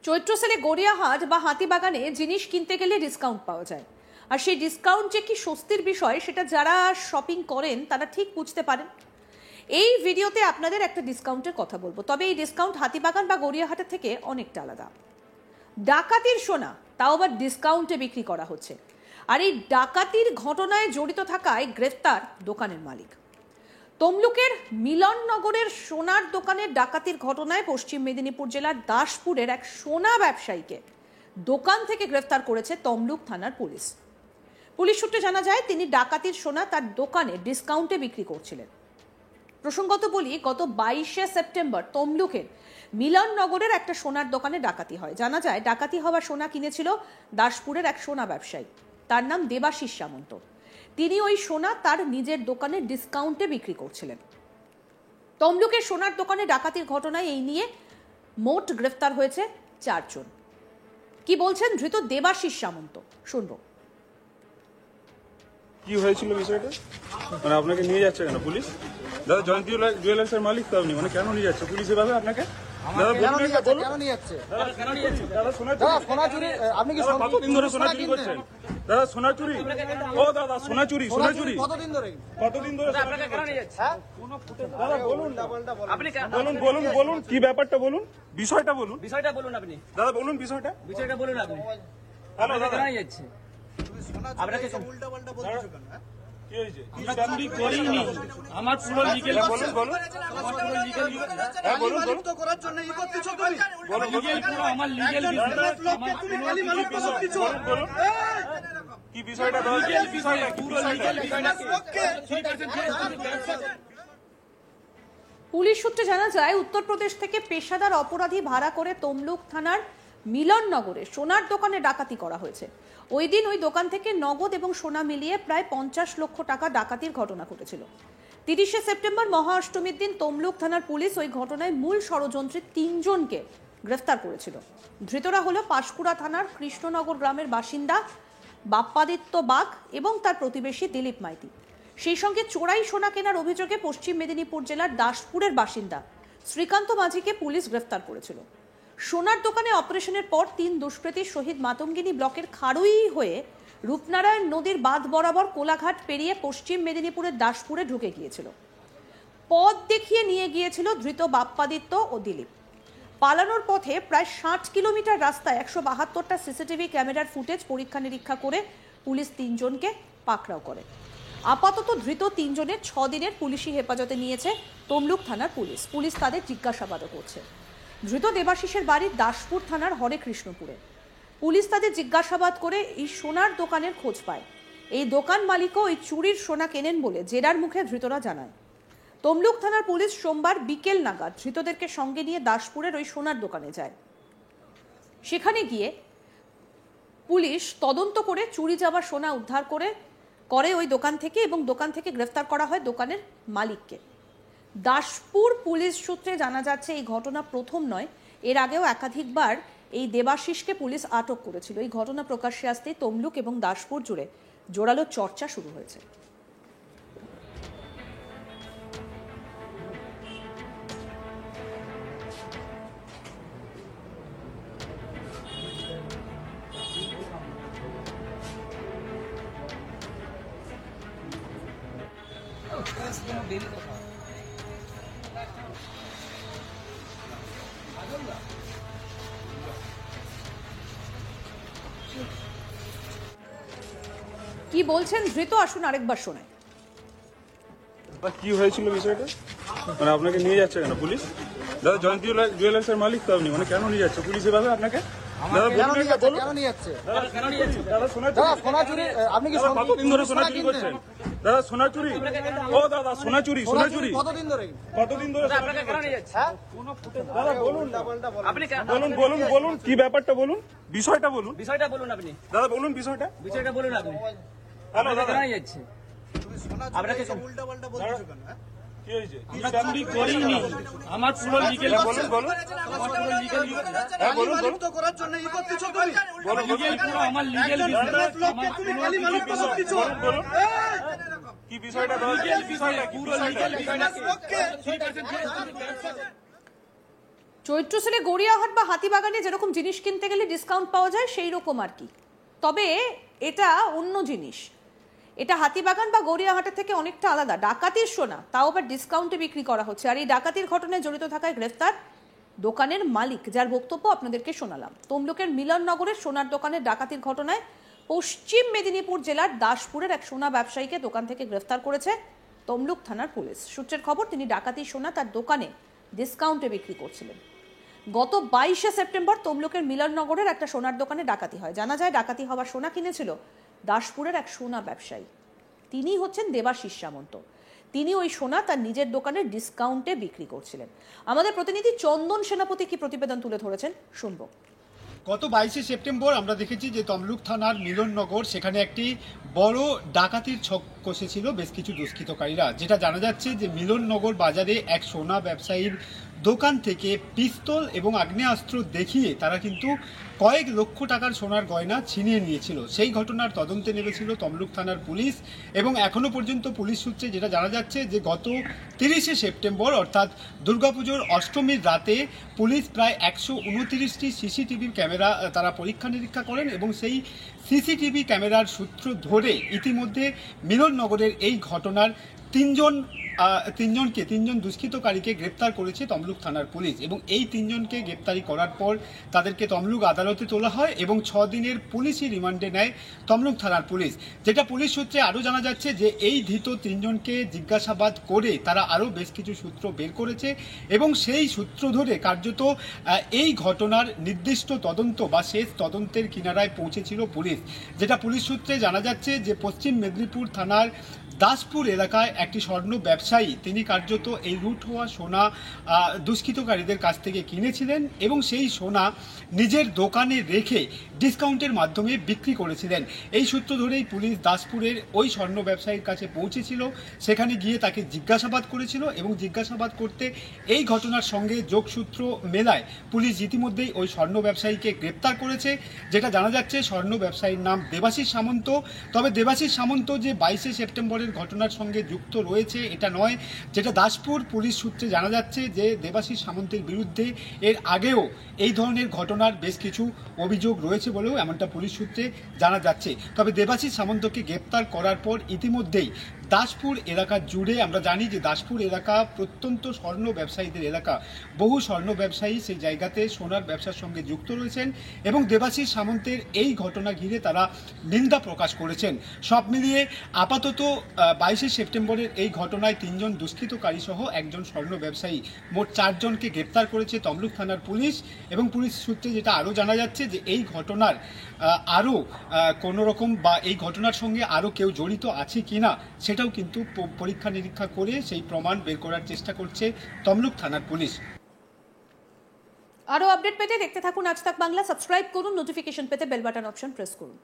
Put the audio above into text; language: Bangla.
চৈত্র সেলে গড়িয়াহাট বা হাতিবাগানে জিনিস কিনতে গেলে ডিসকাউন্ট পাওয়া যায়। আর সেই ডিসকাউন্ট যে কি স্বস্তির বিষয় সেটা যারা শপিং করেন তারা ঠিক বুঝতে পারেন। এই ভিডিওতে আপনাদের একটা ডিসকাউন্টের কথা বলবো, তবে এই ডিসকাউন্ট হাতিবাগান বা গড়িয়াহাটের থেকে অনেকটা আলাদা। ডাকাতির সোনা, তাও আবার ডিসকাউন্টে বিক্রি করা হচ্ছে। আর এই ডাকাতির ঘটনায় জড়িত থাকায় গ্রেফতার দোকানের মালিক। তমলুকের মিলননগরের সোনার দোকানের ডাকাতির ঘটনায় পশ্চিম মেদিনীপুর জেলার দাসপুরের এক সোনা ব্যবসায়ীকে দোকান থেকে গ্রেফতার করেছে তমলুক থানার পুলিশ। পুলিশ সূত্রে জানা যায় তিনি ডাকাতির সোনা তার দোকানে ডিসকাউন্টে বিক্রি করছিলেন। প্রসঙ্গত বলি, গত 22শে সেপ্টেম্বর তমলুকের মিলননগরের একটা সোনার দোকানে ডাকাতি হয়। জানা যায় ডাকাতি হওয়া সোনা কিনেছিল দাসপুরের এক সোনা ব্যবসায়ী, তার নাম দেবাশিস সামন্ত। তিনি ওই সোনা তার নিজের দোকানে ডিসকাউন্টে বিক্রি করছিলেন। তমলুকের সোনার দোকানে ডাকাতির ঘটনায় এই নিয়ে মোট গ্রেফতার হয়েছে 4 জন। কি বলছেন ধৃত দেবাশিস সামন্ত, শুনবো। কি হয়েছিল বিষয়টা? মানে আপনাকে নিয়ে যাচ্ছে কেন পুলিশ? দাদা জয়ন্তী জুয়েলার্সের মালিক তো আপনি, মানে কেন নিয়ে যাচ্ছে পুলিশ এভাবে আপনাকে? দাদা কেন নিয়ে যাচ্ছে? দাদা সোনা চুরি, আপনি কি কতদিন ধরে সোনা চুরি করছেন? দাদা সোনা চুরি, ও দাদা সোনা চুরি কতদিন ধরে আপনাকে কেন নিয়ে যাচ্ছে? দাদা বলুন, আপনি বলুন কি ব্যাপারটা বলুন, বিষয়টা বলুন আপনি দাদা, বলুন বিষয়টা বলুন আপনি। হ্যালো দাদা, কেন নিয়ে যাচ্ছে? আপনাকে উল্টাপাল্টা বলছো কেন? কি হয়েছে? চুরি করিনি, আমার পুরো লিগ্যাল বলুন বলুন তো করার জন্য ই করতেছো তুমি। আমার লিগ্যাল কি বিষয়টা পুলিশ সূত্রে জানা যায় উত্তরপ্রদেশ থেকে পেশাদার অপরাধী ভাড়া করে তমলুক থানার মিলননগরে সোনার দোকানে ডাকাতি করা হয়েছে। ওই দিন ওই দোকান থেকে নগদ এবং সোনা মিলিয়ে প্রায় 50 লক্ষ টাকা ডাকাতির ঘটনা ঘটেছিল। 30শে সেপ্টেম্বর মহা অষ্টমীর দিন তমলুক থানার পুলিশ ওই ঘটনায় মূল ষড়যন্ত্রী 3 জনকে গ্রেফতার করেছিল। ধৃতরা হলো পাঁশকুড়া থানার কৃষ্ণনগর গ্রামের বাসিন্দা বাপ্পাদিত্য বাগ এবং তার প্রতিবেশী দিলীপ মাইতি। সেই সঙ্গে চোরাই সোনা কেনার অভিযোগে পশ্চিম মেদিনীপুর জেলার দাসপুরের বাসিন্দা শ্রীকান্ত মাঝিকে পুলিশ গ্রেফতার করেছিল। সোনার দোকানে অপারেশনের পর 3 দুষ্কৃতী শহীদ মাতঙ্গিনী ব্লকের খাড়ুই হয়ে রূপনারায়ণ নদীর বাঁধ বরাবর কোলাঘাট পেরিয়ে পশ্চিম মেদিনীপুরের দাসপুরে ঢুকে গিয়েছিল। পথ দেখিয়ে নিয়ে গিয়েছিল ধৃত বাপ্পাদিত্য ও দিলীপ। পালানোর পথে প্রায় 60 কিলোমিটার রাস্তায় 172টা সিসিটিভি ক্যামেরার ফুটেজ পরীক্ষা নিরীক্ষা করে পুলিশ 3 জনকে পাকড়াও করে। আপাতত ধৃত 3 জনের 6 দিনের পুলিশি হেফাজতে নিয়েছে তমলুক থানার পুলিশ। পুলিশ তাদের জিজ্ঞাসাবাদও করছে। ধৃত দেবাশিসের বাড়ি দাসপুর থানার হরে কৃষ্ণপুরে। পুলিশ তাদের জিজ্ঞাসাবাদ করে এই সোনার দোকানের খোঁজ পায়। এই দোকান মালিকও ওই চুরির সোনা কেনেন বলে জেরার মুখে ধৃতরা জানায়। তমলুক থানার পুলিশ সোমবার বিকেল নাগাদ ধৃতদেরকে সঙ্গে নিয়ে দাসপুরের ওই সোনার দোকানে যায়। সেখানে গিয়ে পুলিশ তদন্ত করে চুরি যাওয়া সোনা উদ্ধার করে ওই দোকান থেকে, এবং দোকান থেকে গ্রেফতার করা হয় দোকানের মালিককে। দাসপুর পুলিশ সূত্রে জানা যাচ্ছে এই ঘটনা প্রথম নয়, এর আগেও একাধিকবার এই দেবাশিসকে পুলিশ আটক করেছিল। এই ঘটনা প্রকাশ্যে আসতেই তমলুক এবং দাসপুর জুড়ে জোরালো চর্চা শুরু হয়েছে। কি বলছেন ধৃত, আসুন আরেকবার শোনায়। কি হয়েছিল বিষয়টা? মানে আপনাকে নিয়ে যাচ্ছে কেন পুলিশ? দাদা জয়ন্তী জুয়েলার্সের মালিক তো আপনি, মানে কেন নিয়ে যাচ্ছে পুলিশ এভাবে আপনাকে? দাদা কেন নিয়ে যাচ্ছে? দাদা সোনা চুরি, আপনি কি কতদিন ধরে সোনা চুরি করছেন? দাদা সোনা চুরি, ও দাদা সোনা চুরি কতদিন ধরে আপনাকে কেন নিয়ে যাচ্ছে? দাদা বলুন কি ব্যাপারটা বলুন, বিষয়টা বলুন আপনি। দাদা বলুন বিষয়টা বলুন আপনি। হ্যালো দাদা, কেন নিয়ে যাচ্ছে? আপনাকে উল্টাপাল্টা বলছো কেন? কি হয়েছে? চুরি করিনি, আমার পুরো লিগ্যাল বলুন তো করার জন্য ই করতেছো তুমি। আমার লিগ্যাল কি বিষয়টা পুরো লিগ্যাল চৈত্র সেলে গড়িয়াহাট বা হাতিবাগানে যেরকম জিনিস কিনতে গেলে ডিসকাউন্ট পাওয়া যায় সেই রকম আর কি, তবে এটা অন্য জিনিস। এটা হাতিবাগান বা গড়িয়াহাটের থেকে অনেকটা আলাদা। ডাকাতির সোনা, তাও আবার ডিসকাউন্টে বিক্রি করা হচ্ছে। আর এই ডাকাতির ঘটনায় জড়িত থাকায় গ্রেফতার দোকানের মালিক, যার বক্তব্য আপনাদেরকে শোনালাম। তমলুকের মিলননগরের সোনার দোকানের ডাকাতির ঘটনায় পশ্চিম মেদিনীপুর জেলার দাসপুরের এক সোনা ব্যবসায়ীকে দোকান থেকে গ্রেফতার করেছে তমলুক থানার পুলিশ। সূত্রের খবর, তিনি ডাকাতির সোনা তার দোকানে ডিসকাউন্টে বিক্রি করছিলেন। গত 22শে সেপ্টেম্বর তমলুকের মিলননগরের একটা সোনার দোকানে ডাকাতি হয়। জানা যায় ডাকাতি হওয়া সোনা কিনেছিল দাসপুরের এক সোনা ব্যবসায়ী। তিনি হচ্ছেন দেবাশিস সামন্ত। তিনি ওই সোনা তার নিজের দোকানে ডিসকাউন্টে বিক্রি করছিলেন। আমাদের প্রতিনিধি চন্দন সেনাপতি কি প্রতিবেদন তুলে ধরেছেন শুনবো। গত 22শে সেপ্টেম্বর আমরা দেখেছি যে তমলুক থানার মিলননগর, সেখানে একটি বড় ডাকাতির ছক কষেছিল বেশ কিছু দুষ্কৃতকারীরা। যেটা জানা যাচ্ছে যে মিলননগর বাজারে এক সোনা ব্যবসায়ীর দোকান থেকে পিস্তল এবং আগ্নেয়াস্ত্র দেখিয়ে তারা কিন্তু কয়েক লক্ষ টাকার সোনার গয়না ছিনিয়ে নিয়েছিল। সেই ঘটনার তদন্তে নেমেছিল তমলুক থানার পুলিশ এবং এখনো পর্যন্ত পুলিশ সূত্রে যেটা জানা যাচ্ছে যে গত 30শে সেপ্টেম্বর অর্থাৎ দুর্গাপুজোর অষ্টমীর রাতে পুলিশ প্রায় 129টি সিসিটিভির ক্যামেরা তারা পরীক্ষা নিরীক্ষা করেন এবং সেই সিসিটিভি ক্যামেরার সূত্র ধরে ইতিমধ্যে মিলননগরের এই ঘটনার তিনজন দুষ্কৃতকারীকে গ্রেপ্তার করেছে তমলুক থানার পুলিশ এবং এই তিনজনকে গ্রেপ্তারি করার পর তাদেরকে তমলুক আদালতে তোলা হয় এবং 6 দিনের পুলিশি রিমান্ডে নেয় তমলুক থানার পুলিশ। যেটা পুলিশ সূত্রে আরও জানা যাচ্ছে যে এই ধৃত তিনজনকে জিজ্ঞাসাবাদ করে তারা আরও বেশ কিছু সূত্র বের করেছে এবং সেই সূত্র ধরে কার্যত এই ঘটনার নির্দিষ্ট তদন্ত বা শেষ তদন্তের কিনারায় পৌঁছেছিল পুলিশ। যেটা পুলিশ সূত্রে জানা যাচ্ছে যে পশ্চিম মেদিনীপুর থানার দাসপুর এলাকায় একটি স্বর্ণ ব্যবসায়ী, তিনি কার্যত এই লুট হওয়া সোনা দুষ্কৃতকারীদের কাছ থেকে কিনেছিলেন এবং সেই সোনা নিজের দোকানে রেখে ডিসকাউন্টের মাধ্যমে বিক্রি করেছিলেন। এই সূত্র ধরেই পুলিশ দাসপুরের ওই স্বর্ণ ব্যবসায়ীর কাছে পৌঁছেছিল, সেখানে গিয়ে তাকে জিজ্ঞাসাবাদ করেছিল এবং জিজ্ঞাসাবাদ করতে এই ঘটনার সঙ্গে যোগসূত্র মেলায় পুলিশ ইতিমধ্যেই ওই স্বর্ণ ব্যবসায়ীকে গ্রেপ্তার করেছে। যেটা জানা যাচ্ছে স্বর্ণ ব্যবসায়ীর নাম দেবাশিস সামন্ত। তবে দেবাশিস সামন্ত যে 22শে সেপ্টেম্বরের ঘটনার সঙ্গে যুক্ত রয়েছে এটা নয়। যেটা দাসপুর পুলিশ সূত্রে জানা যাচ্ছে যে দেবাশিস সামন্তের বিরুদ্ধে এর আগেও এই ধরনের ঘটনার বেশ কিছু অভিযোগ রয়েছে বলেও এমনটা পুলিশ সূত্রে জানা যাচ্ছে। তবে দেবাশিস সামন্তকে গ্রেপ্তার করার পর ইতিমধ্যেই দাসপুর এলাকা জুড়ে, আমরা জানি যে দাসপুর এলাকা প্রত্যন্ত স্বর্ণ ব্যবসায়ীদের এলাকা, বহু স্বর্ণ ব্যবসায়ী সেই জায়গাতে সোনার ব্যবসার সঙ্গে যুক্ত রয়েছেন এবং দেবাশিস সামন্তের এই ঘটনা ঘিরে তারা নিন্দা প্রকাশ করেছেন। সব মিলিয়ে আপাতত 22শে সেপ্টেম্বরের এই ঘটনায় 3জন দুষ্কৃতকারী সহ একজন স্বর্ণ ব্যবসায়ী, মোট 4 জনকে গ্রেপ্তার করেছে তমলুক থানার পুলিশ এবং পুলিশ সূত্রে যেটা আরও জানা যাচ্ছে যে এই ঘটনার আরও কোনো রকম বা এই ঘটনার সঙ্গে আরও কেউ জড়িত আছে কিনা সেটাও কিন্তু পরীক্ষা নিরীক্ষা করে সেই প্রমাণ বের করার চেষ্টা করছে তমলুক থানার পুলিশ। আরও আপডেট পেতে দেখতে থাকুন আজ তাক বাংলা। সাবস্ক্রাইব করুন, নোটিফিকেশন পেতে বেল বাটন অপশন প্রেস করুন।